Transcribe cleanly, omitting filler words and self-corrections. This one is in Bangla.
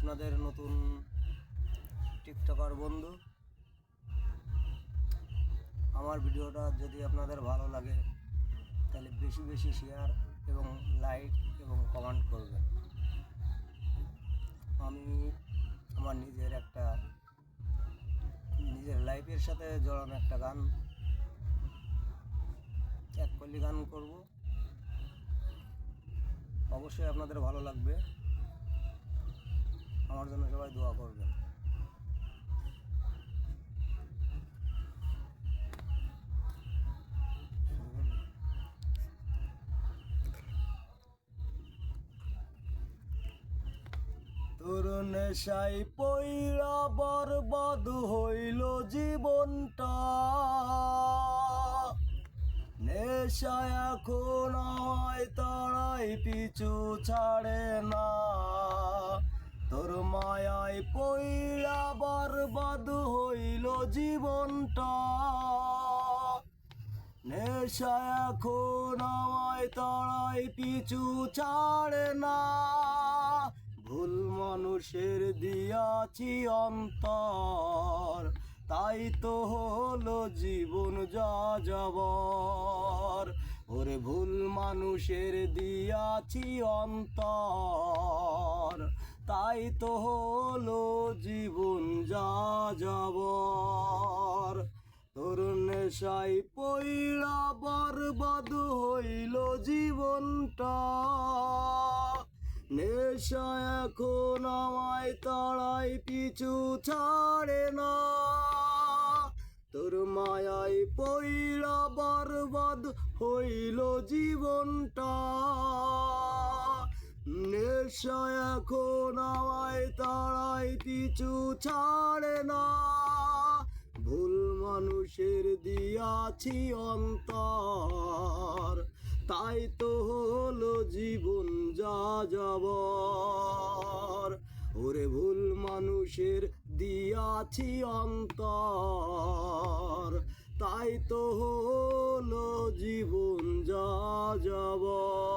আপনাদের নতুন টিকটকার বন্ধু। আমার ভিডিওটা যদি আপনাদের ভালো লাগে তাহলে বেশি বেশি শেয়ার এবং লাইক এবং কমেন্ট করবেন। আমি আমার নিজের লাইফের সাথে জড়ানো একটা গান, এক কলি গান করব। অবশ্যই আপনাদের ভালো লাগবে। আমার জন্য সবাই দোয়া করবেন। তোর নেশাই পইরা বরবাদ হইল জীবনটা, নেশা এখন হয় তারাই পিছু ছাড়ে না। তোর মায়ায় পইরা বরবাদ হইল জীবনটা, নেশা এখন আমায় তারাই পিছু ছাড়ে না। ভুল মানুষের দিয়াছি অন্তর, তাই তো হলো জীবন যা যাবর। ওরে ভুল মানুষের দিয়াছি অন্তর, তাই তো হলো জীবন যা যাবর। তোর নেশাই পইড়া বরবাদ হইল জীবনটা, নেশা এখন আমায় তাড়াই পিছু ছাড়ে না। তোর মায়ায় পইড়া বরবাদ হইল জীবনটা, নেশা এখন আমায় তাড়াই পিছু ছাড়ে না। ভুল মানুষের দিয়াছি অন্তর, তাই তো হলো জীবন যা যাবর। ওরে ভুল মানুষের দিয়াছি অন্তর, তাই তো হলো জীবন যা যাবর।